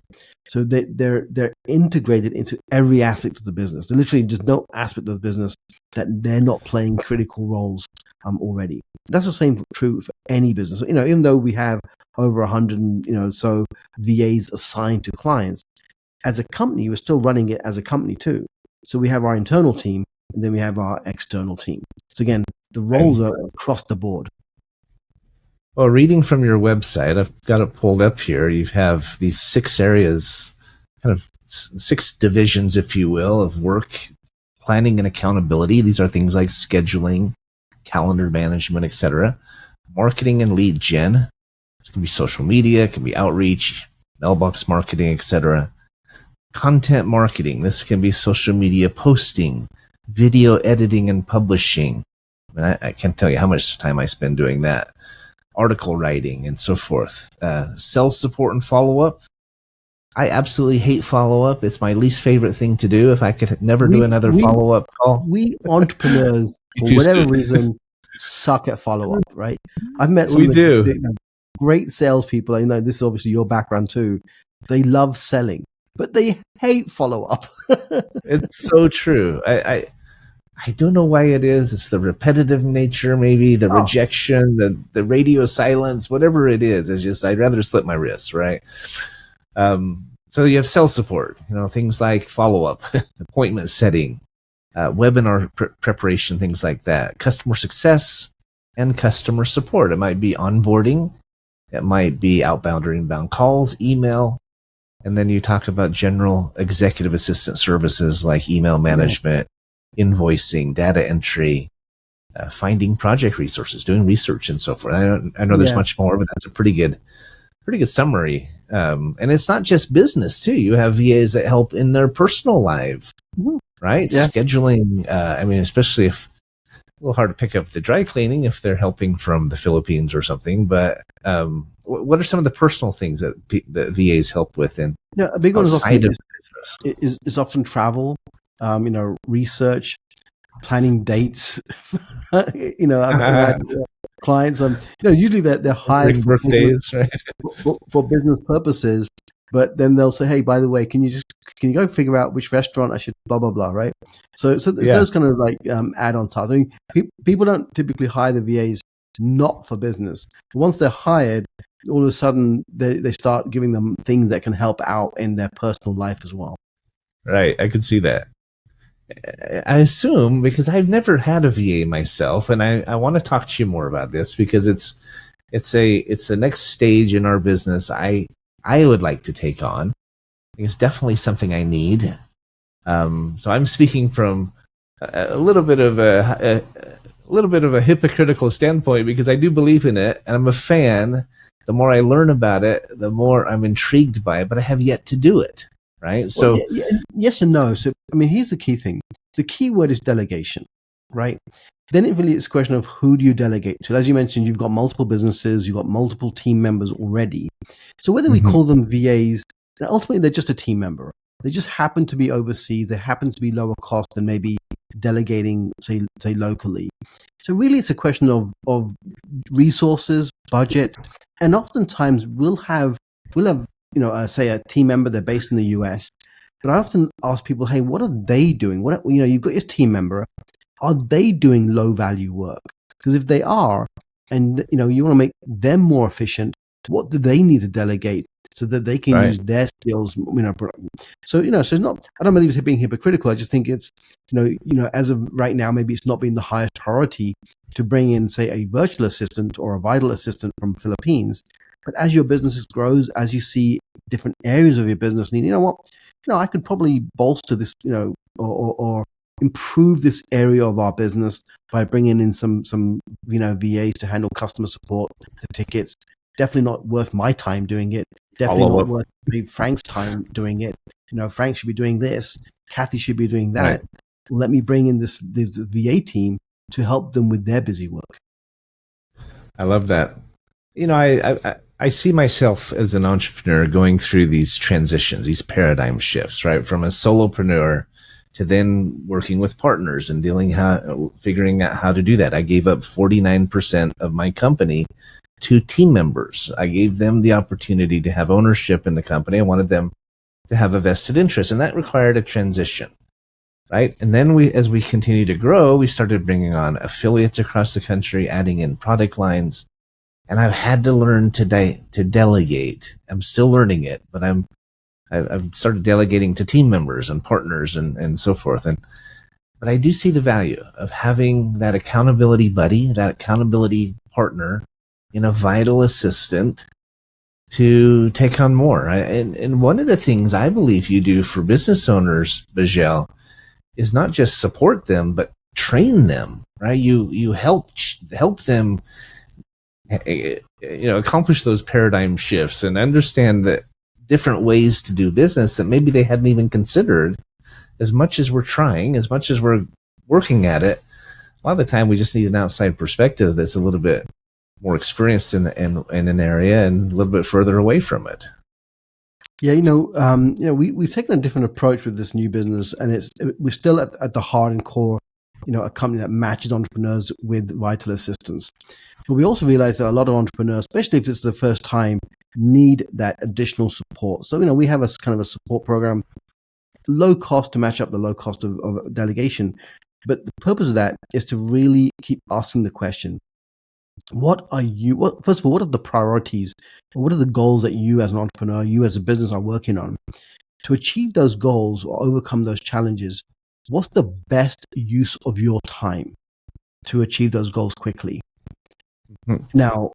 So they're integrated into every aspect of the business. There's literally just no aspect of the business that they're not playing critical roles already. That's the same true for any business. Even though we have over 100 so VAs assigned to clients, as a company, we're still running it as a company too. So we have our internal team, and then we have our external team. So again, the roles are across the board. Well, reading from your website, I've got it pulled up here. You have these 6 areas, kind of 6 divisions, if you will, of work, planning and accountability. These are things like scheduling, calendar management, etc. Marketing and lead gen. This can be social media, it can be outreach, mailbox marketing, etc. Content marketing. This can be social media posting, video editing and publishing. I can't tell you how much time I spend doing that. Article writing and so forth. Sales support and follow-up. I absolutely hate follow-up. It's my least favorite thing to do. If I could never do another follow-up call. We entrepreneurs, for whatever reason, suck at follow-up, right? I've met some great salespeople. I know this is obviously your background too. They love selling, but they hate follow-up. It's so true. I don't know why it is. It's the repetitive nature, maybe the rejection, the radio silence, whatever it is. It's just, I'd rather slit my wrists, right? So you have sales support, things like follow-up, appointment setting, webinar preparation, things like that. Customer success and customer support. It might be onboarding. It might be outbound or inbound calls, email. And then you talk about general executive assistant services like email management, invoicing, data entry, finding project resources, doing research, and so forth. I know there's much more, but that's a pretty good summary. And it's not just business too. You have VAs that help in their personal life, right? Yeah. Scheduling. Especially if a little hard to pick up the dry cleaning if they're helping from the Philippines or something. But what are some of the personal things that VAs help with? And a big one is often travel. Research, planning dates. I've had clients. Usually they're hired for birthdays, right? for business purposes, but then they'll say, "Hey, by the way, can you go figure out which restaurant I should blah blah blah," right? So those kind of like add-on tasks. I mean, people don't typically hire the VAs not for business. Once they're hired, all of a sudden they start giving them things that can help out in their personal life as well. Right, I could see that. I assume, because I've never had a VA myself, and I want to talk to you more about this because it's the next stage in our business I would like to take on. It's definitely something I need. So I'm speaking from a little bit of a hypocritical standpoint because I do believe in it and I'm a fan. The more I learn about it, the more I'm intrigued by it, but I have yet to do it. Right. So yes and no. So here's the key thing. The key word is delegation, right? Then it really is a question of who do you delegate to. As you mentioned, you've got multiple businesses, you've got multiple team members already. So whether we call them VAs, ultimately they're just a team member. They just happen to be overseas. They happen to be lower cost than maybe delegating, say locally. So really, it's a question of resources, budget, and oftentimes we'll have say a team member, they're based in the US, but I often ask people, hey, what are they doing? You've got your team member. Are they doing low value work? Because if they are, and you want to make them more efficient, what do they need to delegate so that they can use their skills? So it's not. I don't believe it's being hypocritical. I just think it's as of right now, maybe it's not been the highest priority to bring in, say, a virtual assistant or a vital assistant from the Philippines. But as your business grows, as you see different areas of your business, and I could probably bolster this, or improve this area of our business by bringing in some VAs to handle customer support, the tickets. Definitely not worth my time doing it. Definitely not worth Frank's time doing it. Frank should be doing this. Kathy should be doing that. Right. Let me bring in this VA team to help them with their busy work. I love that. I see myself as an entrepreneur going through these transitions, these paradigm shifts, right? From a solopreneur to then working with partners and figuring out how to do that. I gave up 49% of my company to team members. I gave them the opportunity to have ownership in the company. I wanted them to have a vested interest, and that required a transition, right? And then as we continue to grow, we started bringing on affiliates across the country, adding in product lines. And I've had to learn to delegate. I'm still learning it, but I've started delegating to team members and partners and so forth. But I do see the value of having that accountability buddy, that accountability partner in a vital assistant to take on more. And one of the things I believe you do for business owners, Beejel, is not just support them, but train them, right? You help them, accomplish those paradigm shifts and understand that different ways to do business that maybe they hadn't even considered. As much as we're trying, as much as we're working at it, a lot of the time we just need an outside perspective that's a little bit more experienced in an area and a little bit further away from it. Yeah, we've taken a different approach with this new business, and we're still at the heart and core, a company that matches entrepreneurs with vital assistance. But we also realize that a lot of entrepreneurs, especially if it's the first time, need that additional support. So, we have a kind of a support program, low cost to match up the low cost of delegation. But the purpose of that is to really keep asking the question, first of all, what are the priorities? What are the goals that you as an entrepreneur, you as a business are working on? To achieve those goals or overcome those challenges, what's the best use of your time to achieve those goals quickly? Now,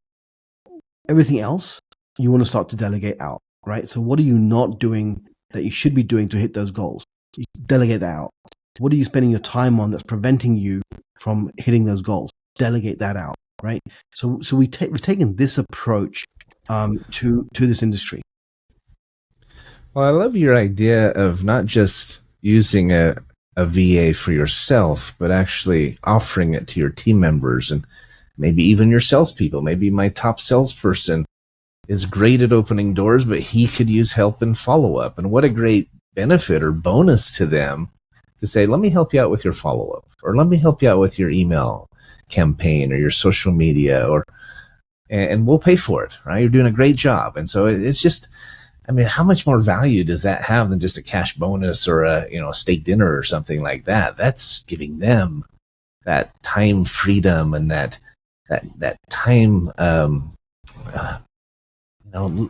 everything else, you want to start to delegate out, right? So what are you not doing that you should be doing to hit those goals? You delegate that out. What are you spending your time on that's preventing you from hitting those goals? Delegate that out, right? So we've taken this approach to this industry. Well, I love your idea of not just using a VA for yourself, but actually offering it to your team members and maybe even your salespeople. Maybe my top salesperson is great at opening doors, but he could use help in follow-up. And what a great benefit or bonus to them to say, let me help you out with your follow-up, or let me help you out with your email campaign or your social media, and we'll pay for it, right? You're doing a great job. And so it's just, how much more value does that have than just a cash bonus or a steak dinner or something like that? That's giving them that time freedom and that time,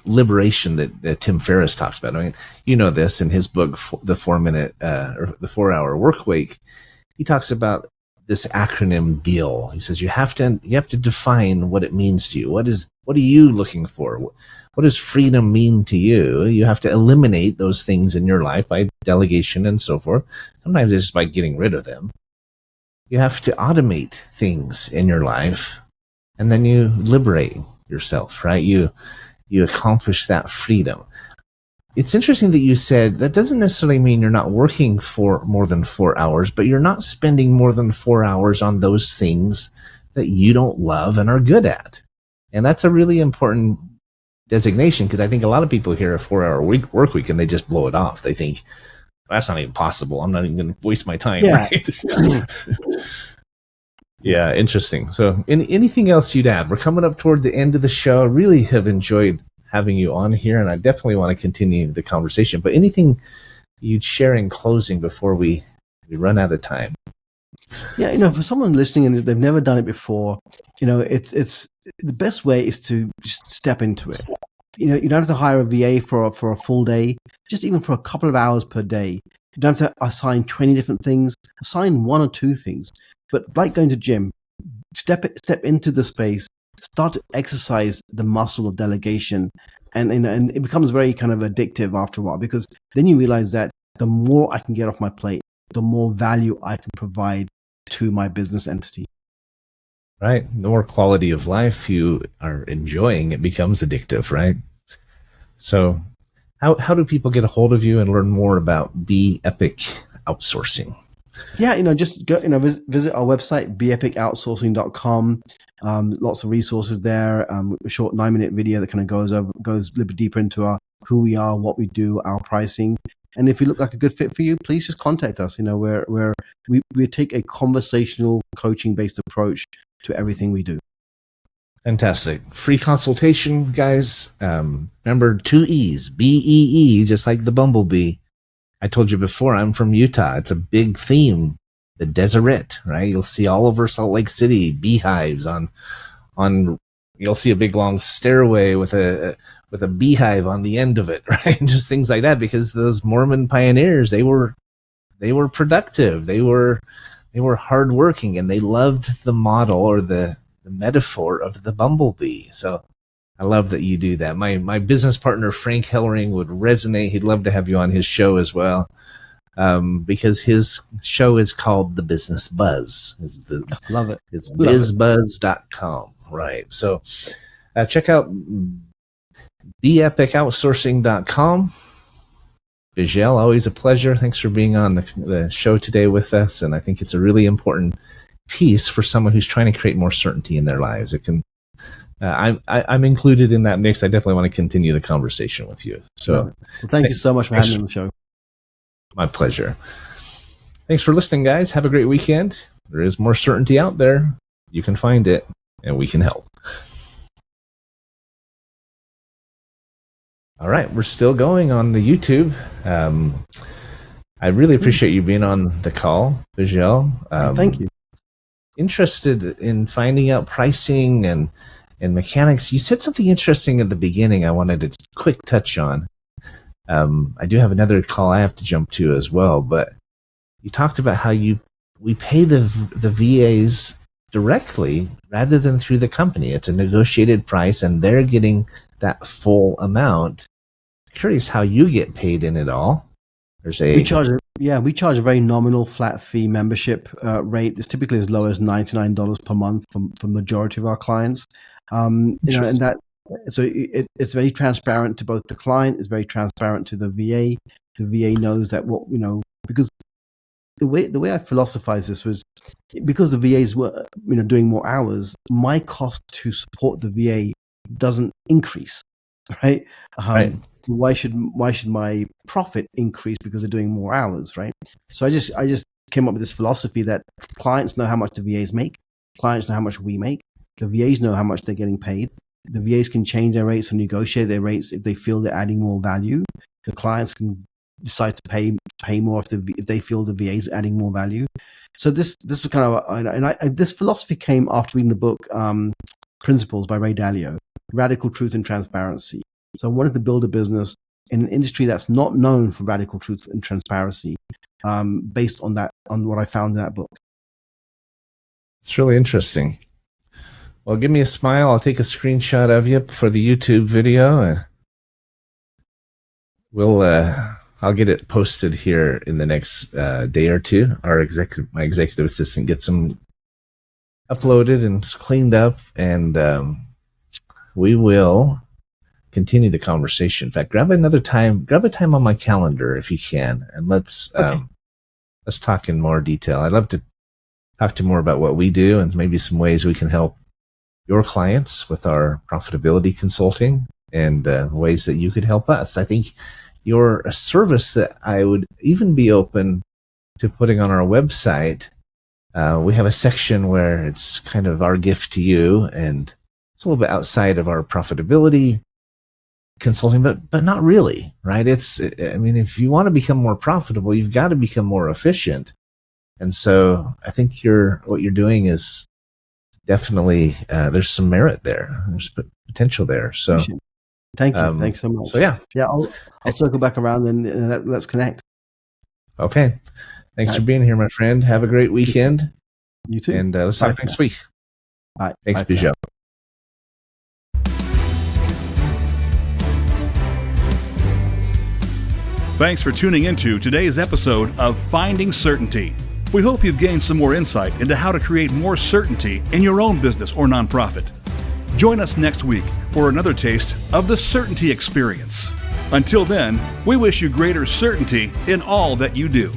liberation that Tim Ferriss talks about. This in his book, The 4 Hour Work Week. He talks about this acronym DEAL. He says you have to define what it means to you. What are you looking for? What does freedom mean to you? You have to eliminate those things in your life by delegation and so forth. Sometimes it's just by getting rid of them. You have to automate things in your life, and then you liberate yourself, right? You accomplish that freedom. It's interesting that you said that doesn't necessarily mean you're not working for more than 4 hours, but you're not spending more than 4 hours on those things that you don't love and are good at. And that's a really important designation, because I think a lot of people hear a 4-hour work week and they just blow it off. They think, that's not even possible. I'm not even going to waste my time. Yeah. Right? Yeah, interesting. So anything else you'd add? We're coming up toward the end of the show. I really have enjoyed having you on here, and I definitely want to continue the conversation. But anything you'd share in closing before we run out of time? Yeah, for someone listening and they've never done it before, it's the best way is to just step into it. You don't have to hire a VA for a full day, just even for a couple of hours per day. You don't have to assign 20 different things. Assign 1 or 2 things. But like going to gym, step into the space, start to exercise the muscle of delegation, and it becomes very kind of addictive after a while, because then you realize that the more I can get off my plate, the more value I can provide to my business entity. Right. The more quality of life you are enjoying, it becomes addictive, right? So how do people get a hold of you and learn more about BeeEpic Outsourcing? Yeah, just go, visit our website, BeeEpicOutsourcing.com. Lots of resources there. A short 9-minute video that kind of goes a little bit deeper into who we are, what we do, our pricing. And if we look like a good fit for you, please just contact us. We take a conversational coaching based approach to everything we do. Fantastic. Free consultation, guys. Remember 2 E's, BEE, just like the bumblebee. I told you before, I'm from Utah. It's a big theme, the deseret, right? You'll see all over Salt Lake City beehives on. You'll see a big long stairway with a beehive on the end of it, right? Just things like that, because those Mormon pioneers, they were productive, they were hardworking, and they loved the model or the metaphor of the bumblebee. So I love that you do that. My business partner, Frank Hellering, would resonate. He'd love to have you on his show as well, because his show is called The Business Buzz. Love it. It's bizbuzz.com. Right. So check out BeeEpic Beejel, always a pleasure. Thanks for being on the show today with us. And I think it's a really important piece for someone who's trying to create more certainty in their lives. It can. I'm included in that mix. I definitely want to continue the conversation with you. So, well, thank you so much for having me on the show. My pleasure. Thanks for listening, guys. Have a great weekend. There is more certainty out there. You can find it, and we can help. All right, we're still going on the YouTube. I really appreciate you being on the call, Beejel. Thank you. Interested in finding out pricing and mechanics. You said something interesting at the beginning I wanted to quick touch on. I do have another call I have to jump to as well, but you talked about how we pay the VAs directly rather than through the company. It's a negotiated price, and they're getting that full amount. Curious how you get paid in it all. We charge a very nominal flat fee membership rate. It's typically as low as $99 per month for majority of our clients. And that it's very transparent to both the client. It's very transparent to the VA. The VA knows that because the way I philosophized this was because the VAs were doing more hours. My cost to support the VA doesn't increase, right? Right. Why should my profit increase because they're doing more hours, right? So I just came up with this philosophy that clients know how much the VAs make, clients know how much we make, the VAs know how much they're getting paid. The VAs can change their rates and negotiate their rates if they feel they're adding more value. The clients can decide to pay more if they feel the VAs are adding more value. So this was kind of this philosophy came after reading the book Principles by Ray Dalio, Radical Truth and Transparency. So I wanted to build a business in an industry that's not known for radical truth and transparency, based on what I found in that book. It's really interesting. Well, give me a smile. I'll take a screenshot of you for the YouTube video. I'll get it posted here in the next day or two. My executive assistant gets them uploaded and cleaned up, and we will continue the conversation. In fact, grab a time on my calendar if you can, and let's talk in more detail. I'd love to talk to more about what we do and maybe some ways we can help your clients with our profitability consulting and ways that you could help us. I think you're a service that I would even be open to putting on our website. We have a section where it's kind of our gift to you, and it's a little bit outside of our profitability consulting, but not really, right? If you want to become more profitable, you've got to become more efficient. And so I think what you're doing is definitely, there's some merit there. There's potential there. So thank you. Thanks so much. So yeah, I'll circle back around and let's connect. Okay. Thanks for being here, my friend. Have a great weekend. You too. And let's talk next week. All right. Thanks, Beejel. Thanks for tuning into today's episode of Finding Certainty. We hope you've gained some more insight into how to create more certainty in your own business or nonprofit. Join us next week for another taste of the certainty experience. Until then, we wish you greater certainty in all that you do.